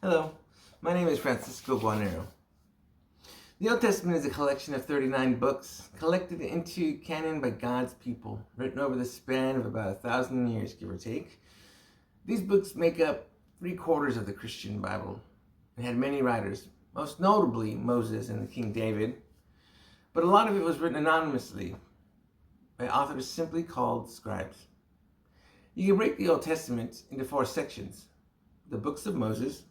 Hello, my name is Francisco Guarnero. The Old Testament is a collection of 39 books collected into canon by God's people, written over the span of about 1,000 years, give or take. These books make up 3/4 of the Christian Bible and had many writers, most notably Moses and the King David, but a lot of it was written anonymously by authors simply called scribes. You can break the Old Testament into 4 sections: the books of Moses,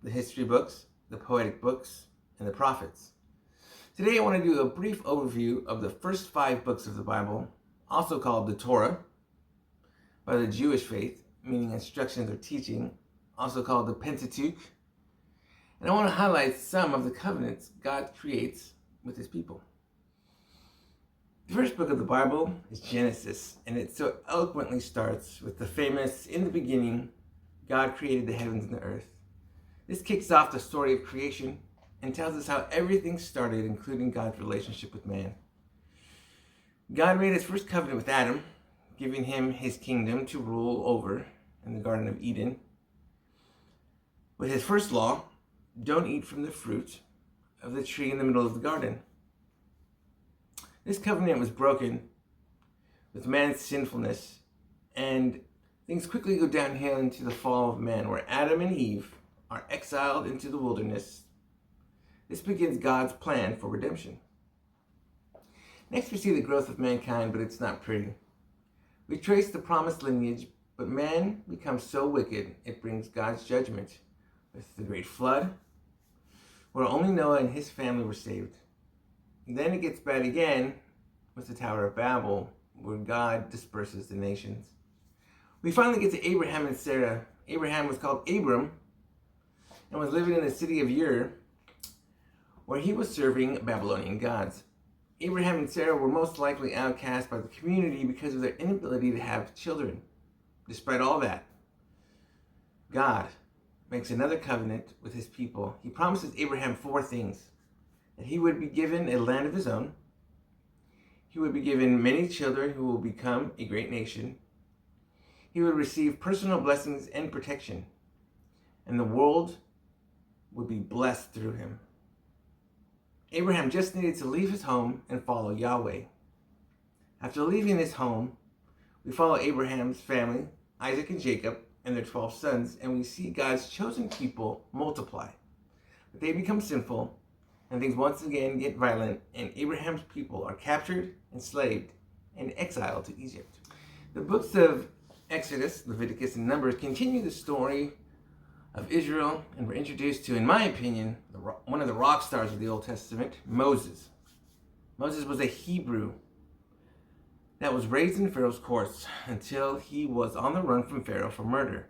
the history books, the poetic books, and the prophets. Today I want to do a brief overview of the first 5 books of the Bible, also called the Torah, by the Jewish faith, meaning instructions or teaching, also called the Pentateuch. And I want to highlight some of the covenants God creates with his people. The first book of the Bible is Genesis, and it so eloquently starts with the famous, "In the beginning, God created the heavens and the earth." This kicks off the story of creation and tells us how everything started, including God's relationship with man. God made his first covenant with Adam, giving him his kingdom to rule over in the Garden of Eden. With his first law, don't eat from the fruit of the tree in the middle of the garden. This covenant was broken with man's sinfulness, and things quickly go downhill into the fall of man, where Adam and Eve are exiled into the wilderness. This begins God's plan for redemption. Next, we see the growth of mankind, but it's not pretty. We trace the promised lineage, but man becomes so wicked, it brings God's judgment with the great flood, where only Noah and his family were saved. And then it gets bad again with the Tower of Babel, where God disperses the nations. We finally get to Abraham and Sarah. Abraham was called Abram and was living in the city of Ur, where he was serving Babylonian gods. Abraham and Sarah were most likely outcast by the community because of their inability to have children. Despite all that, God makes another covenant with his people. He promises Abraham 4 things: that he would be given a land of his own, he would be given many children who will become a great nation, he would receive personal blessings and protection, and the world would be blessed through him. Abraham just needed to leave his home and follow Yahweh. After leaving his home, we follow Abraham's family, Isaac and Jacob, and their 12 sons, and we see God's chosen people multiply. But they become sinful, and things once again get violent, and Abraham's people are captured, enslaved, and exiled to Egypt. The books of Exodus, Leviticus, and Numbers continue the story of Israel, and we're introduced to, in my opinion, one of the rock stars of the Old Testament, Moses. Moses was a Hebrew that was raised in Pharaoh's courts until he was on the run from Pharaoh for murder.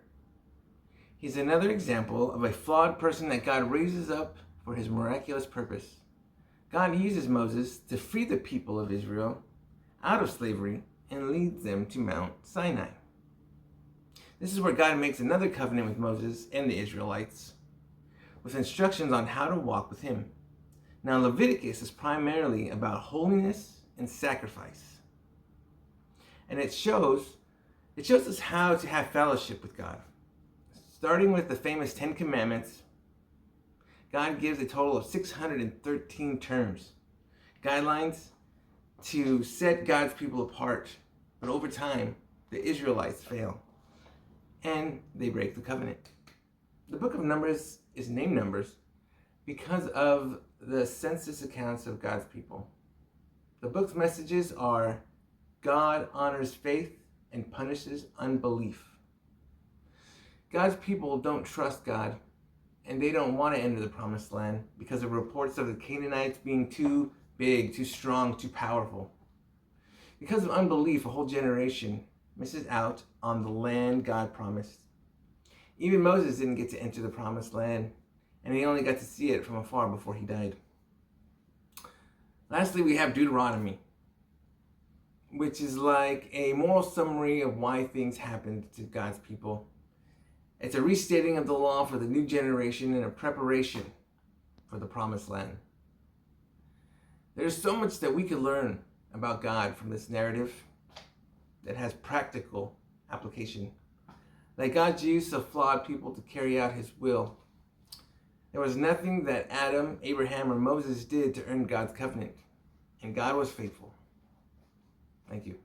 He's another example of a flawed person that God raises up for his miraculous purpose. God uses Moses to free the people of Israel out of slavery and leads them to Mount Sinai. This is where God makes another covenant with Moses and the Israelites, with instructions on how to walk with him. Now, Leviticus is primarily about holiness and sacrifice. And it shows us how to have fellowship with God. Starting with the famous 10 Commandments, God gives a total of 613 terms, guidelines to set God's people apart. But over time, the Israelites fail, and they break the covenant. The book of Numbers is named Numbers because of the census accounts of God's people. The book's messages are: God honors faith and punishes unbelief. God's people don't trust God, and they don't want to enter the promised land because of reports of the Canaanites being too big, too strong, too powerful. Because of unbelief, a whole generation misses out on the land God promised. Even Moses didn't get to enter the promised land, and he only got to see it from afar before he died. Lastly, we have Deuteronomy, which is like a moral summary of why things happened to God's people. It's a restating of the law for the new generation and a preparation for the promised land. There's so much that we could learn about God from this narrative that has practical application. Like God's use of flawed people to carry out his will There was nothing that Adam, Abraham, or Moses did to earn God's covenant, and God was faithful. Thank you.